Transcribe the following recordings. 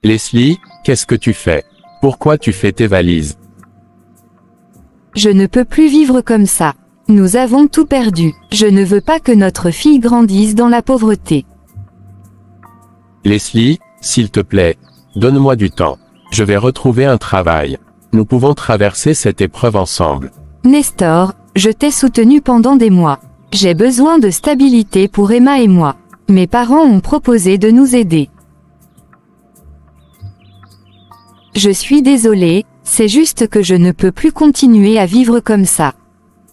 Leslie, qu'est-ce que tu fais? Pourquoi tu fais tes valises? Je ne peux plus vivre comme ça. Nous avons tout perdu. Je ne veux pas que notre fille grandisse dans la pauvreté. Leslie, s'il te plaît, donne-moi du temps. Je vais retrouver un travail. Nous pouvons traverser cette épreuve ensemble. Nestor, je t'ai soutenu pendant des mois. J'ai besoin de stabilité pour Emma et moi. Mes parents ont proposé de nous aider. Je suis désolée, c'est juste que je ne peux plus continuer à vivre comme ça.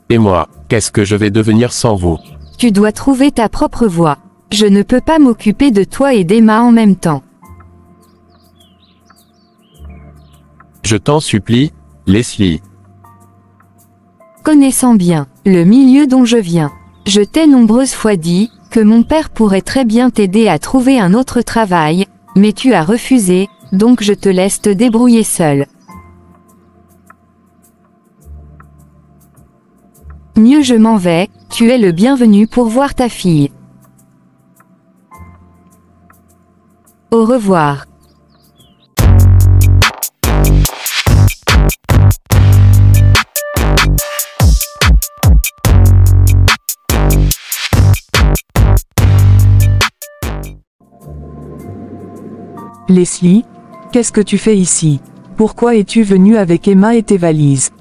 Et moi, qu'est-ce que je vais devenir sans vous? Tu dois trouver ta propre voie. Je ne peux pas m'occuper de toi et d'Emma en même temps. Je t'en supplie, Leslie. Connaissant bien le milieu dont je viens, je t'ai nombreuses fois dit que mon père pourrait très bien t'aider à trouver un autre travail, mais tu as refusé, donc je te laisse te débrouiller seul. Mieux je m'en vais, tu es le bienvenu pour voir ta fille. Au revoir. Leslie, qu'est-ce que tu fais ici? Pourquoi es-tu venue avec Emma et tes valises?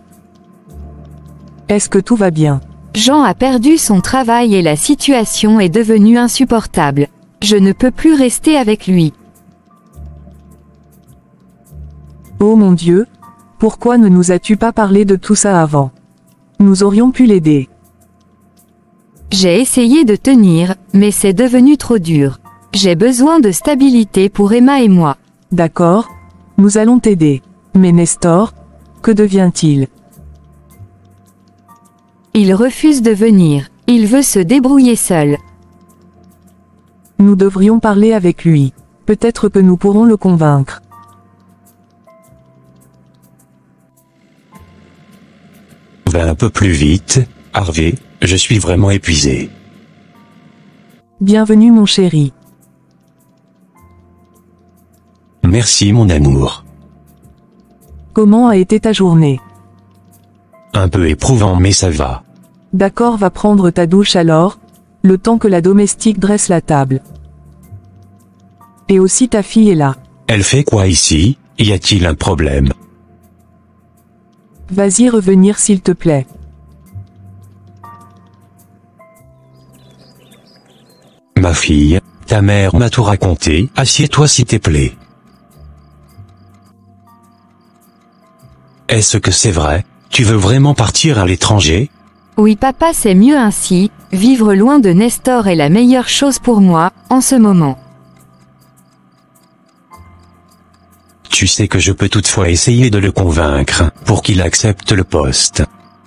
Est-ce que tout va bien? Jean a perdu son travail et la situation est devenue insupportable. Je ne peux plus rester avec lui. Oh mon Dieu, pourquoi ne nous as-tu pas parlé de tout ça avant? Nous aurions pu l'aider. J'ai essayé de tenir, mais c'est devenu trop dur. J'ai besoin de stabilité pour Emma et moi. D'accord, nous allons t'aider. Mais Nestor, que devient-il? Il refuse de venir. Il veut se débrouiller seul. Nous devrions parler avec lui. Peut-être que nous pourrons le convaincre. Va un peu plus vite, Harvey, je suis vraiment épuisé. Bienvenue mon chéri. Merci mon amour. Comment a été ta journée? Un peu éprouvant mais ça va. D'accord, va prendre ta douche alors, le temps que la domestique dresse la table. Et aussi ta fille est là. Elle fait quoi ici? Y a-t-il un problème? Vas-y revenir s'il te plaît. Ma fille, ta mère m'a tout raconté, assieds-toi s'il te plaît. Est-ce que c'est vrai? Tu veux vraiment partir à l'étranger? Oui papa, c'est mieux ainsi. Vivre loin de Nestor est la meilleure chose pour moi, en ce moment. Tu sais que je peux toutefois essayer de le convaincre, pour qu'il accepte le poste.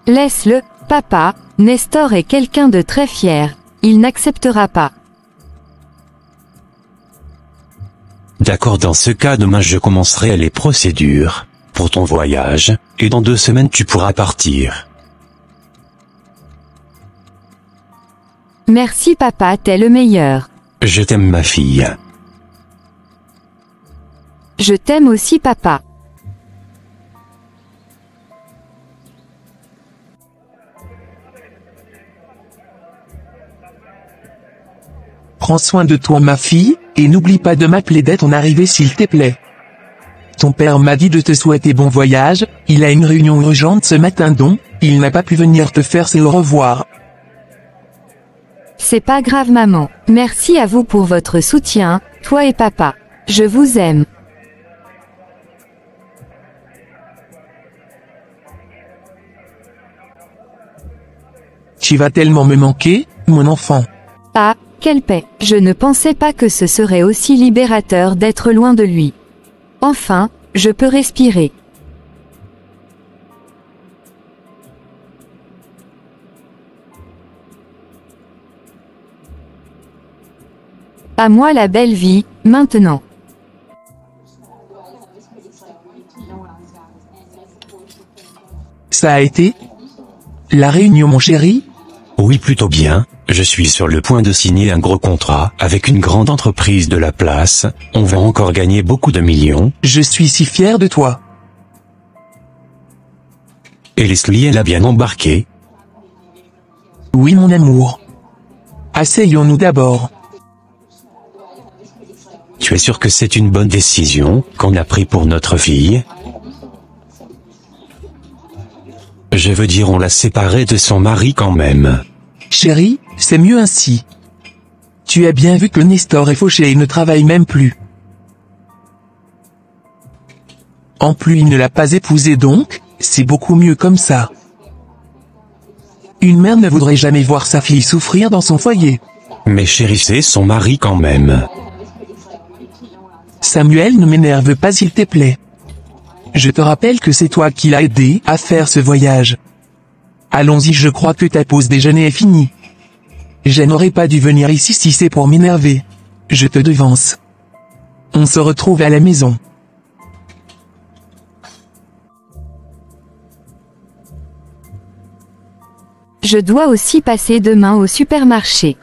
Laisse-le, papa. Nestor est quelqu'un de très fier. Il n'acceptera pas. D'accord, dans ce cas demain je commencerai les procédures pour ton voyage, et dans 2 semaines tu pourras partir. Merci papa, t'es le meilleur. Je t'aime ma fille. Je t'aime aussi papa. Prends soin de toi ma fille, et n'oublie pas de m'appeler dès ton arrivée s'il te plaît. Ton père m'a dit de te souhaiter bon voyage, il a une réunion urgente ce matin donc, il n'a pas pu venir te faire ses au revoir. C'est pas grave maman. Merci à vous pour votre soutien, toi et papa. Je vous aime. Tu vas tellement me manquer, mon enfant. Ah, quelle paix. Je ne pensais pas que ce serait aussi libérateur d'être loin de lui. Enfin, je peux respirer. À moi la belle vie, maintenant. Ça a été? La réunion mon chéri? Oui plutôt bien, Je suis sur le point de signer un gros contrat avec une grande entreprise de la place, on va encore gagner beaucoup de millions. Je suis si fier de toi. Et Leslie, elle a bien embarqué? Oui mon amour. Asseyons-nous d'abord. Tu es sûr que c'est une bonne décision qu'on a prise pour notre fille? Je veux dire, on l'a séparée de son mari quand même. Chérie, c'est mieux ainsi. Tu as bien vu que Nestor est fauché et ne travaille même plus. En plus il ne l'a pas épousée donc, c'est beaucoup mieux comme ça. Une mère ne voudrait jamais voir sa fille souffrir dans son foyer. Mais chérie, c'est son mari quand même. Samuel, ne m'énerve pas s'il te plaît. Je te rappelle que c'est toi qui l'as aidé à faire ce voyage. Allons-y, je crois que ta pause déjeuner est finie. Je n'aurais pas dû venir ici si c'est pour m'énerver. Je te devance. On se retrouve à la maison. Je dois aussi passer demain au supermarché.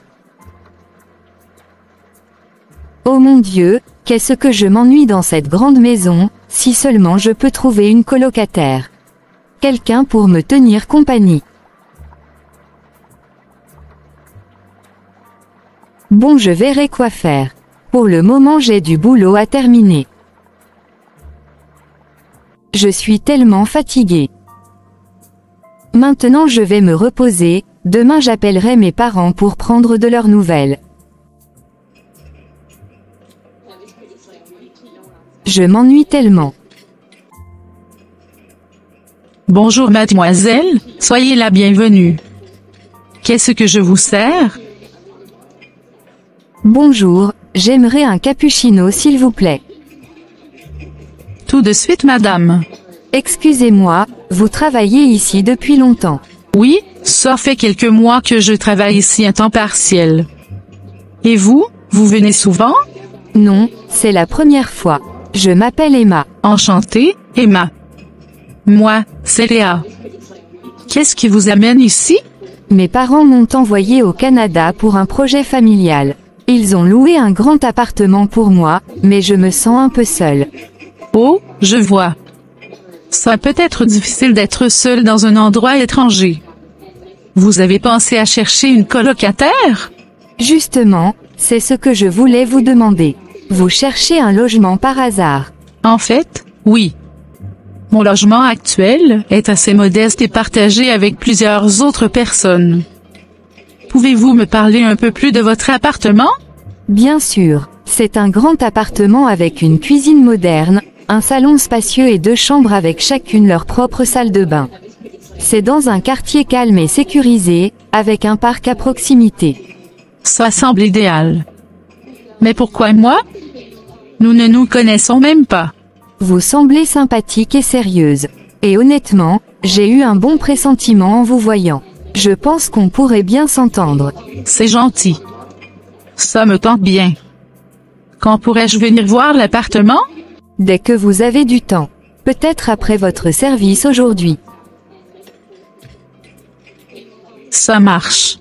Oh mon Dieu, qu'est-ce que je m'ennuie dans cette grande maison, si seulement je peux trouver une colocataire. Quelqu'un pour me tenir compagnie. Bon, je verrai quoi faire. Pour le moment, j'ai du boulot à terminer. Je suis tellement fatiguée. Maintenant je vais me reposer, demain j'appellerai mes parents pour prendre de leurs nouvelles. Je m'ennuie tellement. Bonjour mademoiselle, soyez la bienvenue. Qu'est-ce que je vous sers? Bonjour, j'aimerais un cappuccino s'il vous plaît. Tout de suite madame. Excusez-moi, vous travaillez ici depuis longtemps. Oui, ça fait quelques mois que je travaille ici à temps partiel. Et vous, vous venez souvent? Non, c'est la première fois. Je m'appelle Emma. Enchantée, Emma. Moi, c'est Léa. Qu'est-ce qui vous amène ici? Mes parents m'ont envoyé au Canada pour un projet familial. Ils ont loué un grand appartement pour moi, mais je me sens un peu seule. Oh, je vois. Ça peut être difficile d'être seul dans un endroit étranger. Vous avez pensé à chercher une colocataire? Justement, c'est ce que je voulais vous demander. Vous cherchez un logement par hasard? En fait, oui. Mon logement actuel est assez modeste et partagé avec plusieurs autres personnes. Pouvez-vous me parler un peu plus de votre appartement? Bien sûr, c'est un grand appartement avec une cuisine moderne, un salon spacieux et 2 chambres avec chacune leur propre salle de bain. C'est dans un quartier calme et sécurisé, avec un parc à proximité. Ça semble idéal. Mais pourquoi moi? Nous ne nous connaissons même pas. Vous semblez sympathique et sérieuse. Et honnêtement, j'ai eu un bon pressentiment en vous voyant. Je pense qu'on pourrait bien s'entendre. C'est gentil. Ça me tente bien. Quand pourrais-je venir voir l'appartement? Dès que vous avez du temps. Peut-être après votre service aujourd'hui. Ça marche.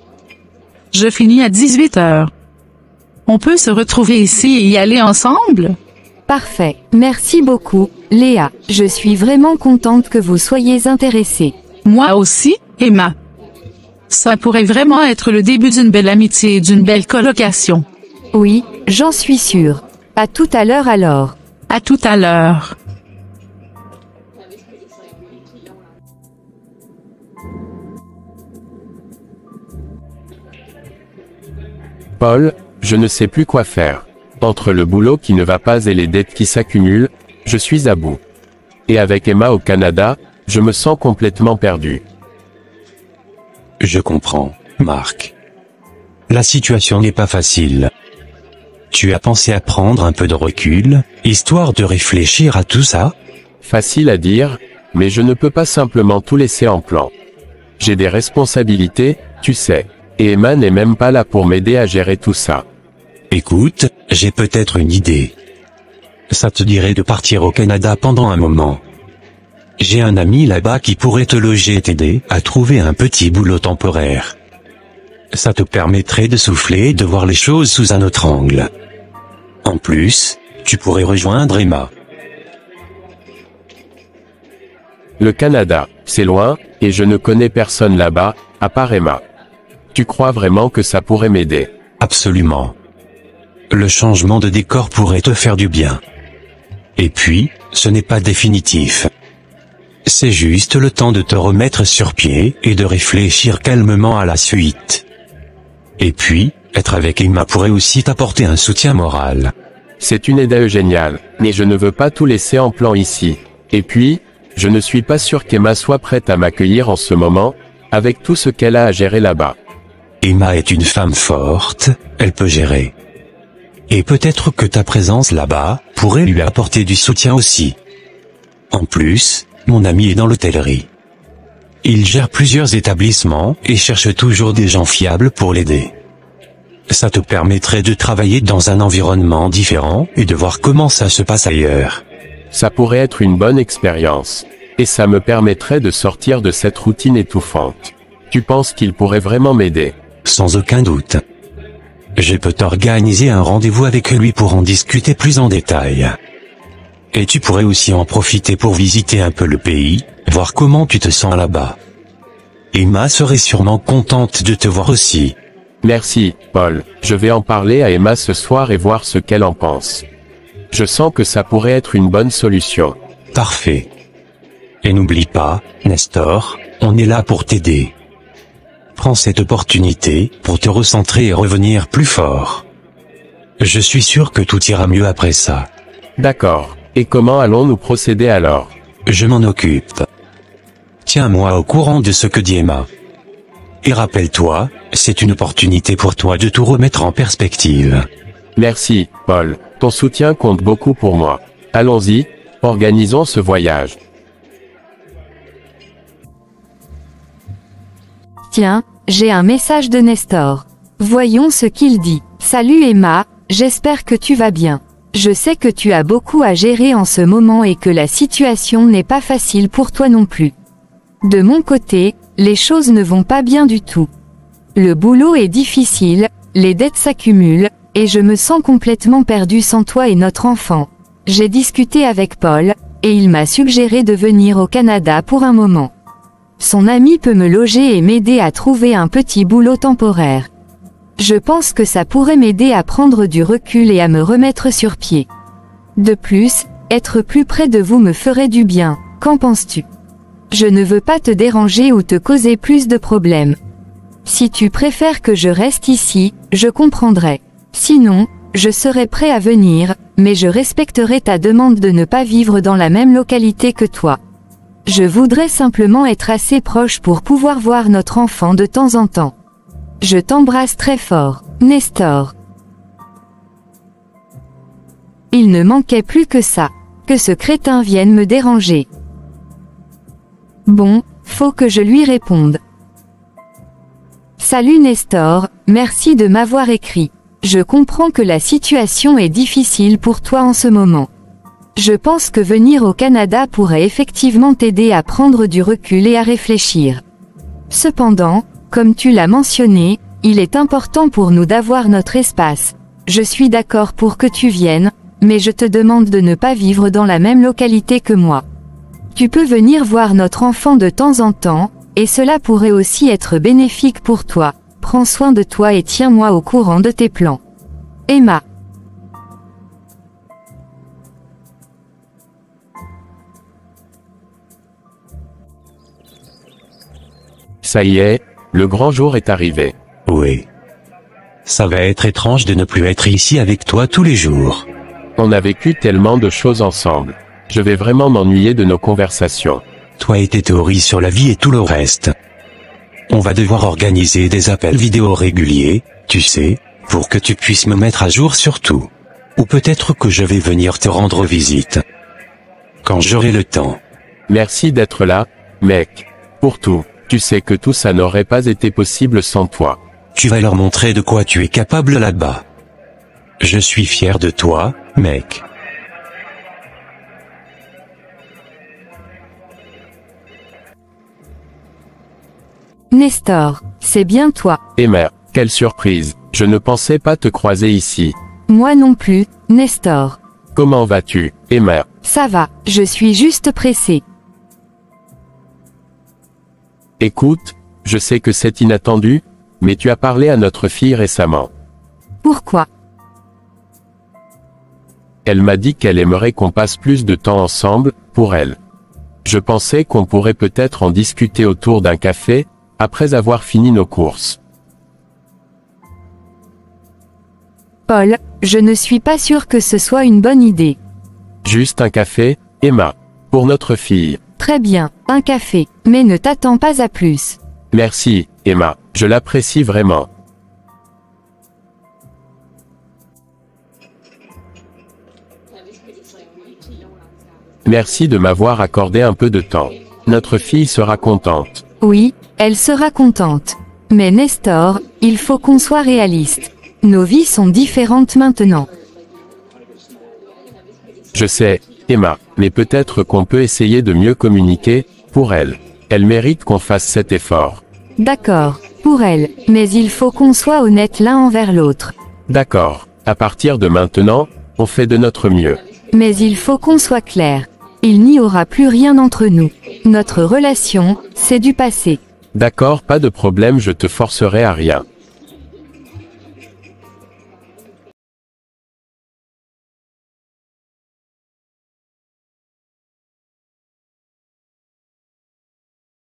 Je finis à 18h. On peut se retrouver ici et y aller ensemble? Parfait. Merci beaucoup, Léa. Je suis vraiment contente que vous soyez intéressée. Moi aussi, Emma. Ça pourrait vraiment être le début d'une belle amitié et d'une belle colocation. Oui, j'en suis sûre. À tout à l'heure alors. À tout à l'heure. Paul, je ne sais plus quoi faire. Entre le boulot qui ne va pas et les dettes qui s'accumulent, je suis à bout. Et avec Emma au Canada, je me sens complètement perdu. Je comprends, Marc. La situation n'est pas facile. Tu as pensé à prendre un peu de recul, histoire de réfléchir à tout ça? Facile à dire, mais je ne peux pas simplement tout laisser en plan. J'ai des responsabilités, tu sais. Et Emma n'est même pas là pour m'aider à gérer tout ça. Écoute, j'ai peut-être une idée. Ça te dirait de partir au Canada pendant un moment? J'ai un ami là-bas qui pourrait te loger et t'aider à trouver un petit boulot temporaire. Ça te permettrait de souffler et de voir les choses sous un autre angle. En plus, tu pourrais rejoindre Emma. Le Canada, c'est loin, et je ne connais personne là-bas, à part Emma. Tu crois vraiment que ça pourrait m'aider? Absolument. Le changement de décor pourrait te faire du bien. Et puis, ce n'est pas définitif. C'est juste le temps de te remettre sur pied et de réfléchir calmement à la suite. Et puis, être avec Emma pourrait aussi t'apporter un soutien moral. C'est une idée géniale, mais je ne veux pas tout laisser en plan ici. Et puis, je ne suis pas sûr qu'Emma soit prête à m'accueillir en ce moment, avec tout ce qu'elle a à gérer là-bas. Emma est une femme forte, elle peut gérer. Et peut-être que ta présence là-bas pourrait lui apporter du soutien aussi. En plus, mon ami est dans l'hôtellerie. Il gère plusieurs établissements et cherche toujours des gens fiables pour l'aider. Ça te permettrait de travailler dans un environnement différent et de voir comment ça se passe ailleurs. Ça pourrait être une bonne expérience. Et ça me permettrait de sortir de cette routine étouffante. Tu penses qu'il pourrait vraiment m'aider? Sans aucun doute. Je peux t'organiser un rendez-vous avec lui pour en discuter plus en détail. Et tu pourrais aussi en profiter pour visiter un peu le pays, voir comment tu te sens là-bas. Emma serait sûrement contente de te voir aussi. Merci, Paul. Je vais en parler à Emma ce soir et voir ce qu'elle en pense. Je sens que ça pourrait être une bonne solution. Parfait. Et n'oublie pas, Nestor, on est là pour t'aider. Prends cette opportunité pour te recentrer et revenir plus fort. Je suis sûr que tout ira mieux après ça. D'accord. Et comment allons-nous procéder alors? Je m'en occupe. Tiens-moi au courant de ce que dit Emma. Et rappelle-toi, c'est une opportunité pour toi de tout remettre en perspective. Merci, Paul. Ton soutien compte beaucoup pour moi. Allons-y, organisons ce voyage. Tiens, j'ai un message de Nestor. Voyons ce qu'il dit. Salut Emma, j'espère que tu vas bien. Je sais que tu as beaucoup à gérer en ce moment et que la situation n'est pas facile pour toi non plus. De mon côté, les choses ne vont pas bien du tout. Le boulot est difficile, les dettes s'accumulent, et je me sens complètement perdu sans toi et notre enfant. J'ai discuté avec Paul, et il m'a suggéré de venir au Canada pour un moment. Son ami peut me loger et m'aider à trouver un petit boulot temporaire. Je pense que ça pourrait m'aider à prendre du recul et à me remettre sur pied. De plus, être plus près de vous me ferait du bien, qu'en penses-tu? Je ne veux pas te déranger ou te causer plus de problèmes. Si tu préfères que je reste ici, je comprendrai. Sinon, je serai prêt à venir, mais je respecterai ta demande de ne pas vivre dans la même localité que toi. Je voudrais simplement être assez proche pour pouvoir voir notre enfant de temps en temps. Je t'embrasse très fort, Nestor. Il ne manquait plus que ça, que ce crétin vienne me déranger. Bon, faut que je lui réponde. Salut Nestor, merci de m'avoir écrit. Je comprends que la situation est difficile pour toi en ce moment. Je pense que venir au Canada pourrait effectivement t'aider à prendre du recul et à réfléchir. Cependant, comme tu l'as mentionné, il est important pour nous d'avoir notre espace. Je suis d'accord pour que tu viennes, mais je te demande de ne pas vivre dans la même localité que moi. Tu peux venir voir notre enfant de temps en temps, et cela pourrait aussi être bénéfique pour toi. Prends soin de toi et tiens-moi au courant de tes plans. Emma. Ça y est, le grand jour est arrivé. Oui. Ça va être étrange de ne plus être ici avec toi tous les jours. On a vécu tellement de choses ensemble. Je vais vraiment m'ennuyer de nos conversations. Toi et tes théories sur la vie et tout le reste. On va devoir organiser des appels vidéo réguliers, tu sais, pour que tu puisses me mettre à jour sur tout. Ou peut-être que je vais venir te rendre visite. Quand j'aurai le temps. Merci d'être là, mec. Pour tout. Tu sais que tout ça n'aurait pas été possible sans toi. Tu vas leur montrer de quoi tu es capable là-bas. Je suis fier de toi, mec. Nestor, c'est bien toi. Emma, Quelle surprise, je ne pensais pas te croiser ici. Moi non plus, Nestor. Comment vas-tu, Emma? Ça va, je suis juste pressée. Écoute, je sais que c'est inattendu, mais tu as parlé à notre fille récemment. Pourquoi? Elle m'a dit qu'elle aimerait qu'on passe plus de temps ensemble, pour elle. Je pensais qu'on pourrait peut-être en discuter autour d'un café, après avoir fini nos courses. Paul, je ne suis pas sûre que ce soit une bonne idée. Juste un café, Emma. Pour notre fille. Très bien, un café, mais ne t'attends pas à plus. Merci, Emma, je l'apprécie vraiment. Merci de m'avoir accordé un peu de temps. Notre fille sera contente. Oui, elle sera contente. Mais Nestor, il faut qu'on soit réaliste. Nos vies sont différentes maintenant. Je sais, Emma, mais peut-être qu'on peut essayer de mieux communiquer, pour elle. Elle mérite qu'on fasse cet effort. D'accord, pour elle, mais il faut qu'on soit honnête l'un envers l'autre. D'accord. À partir de maintenant, on fait de notre mieux. Mais il faut qu'on soit clair. Il n'y aura plus rien entre nous. Notre relation, c'est du passé. D'accord, pas de problème, je te forcerai à rien.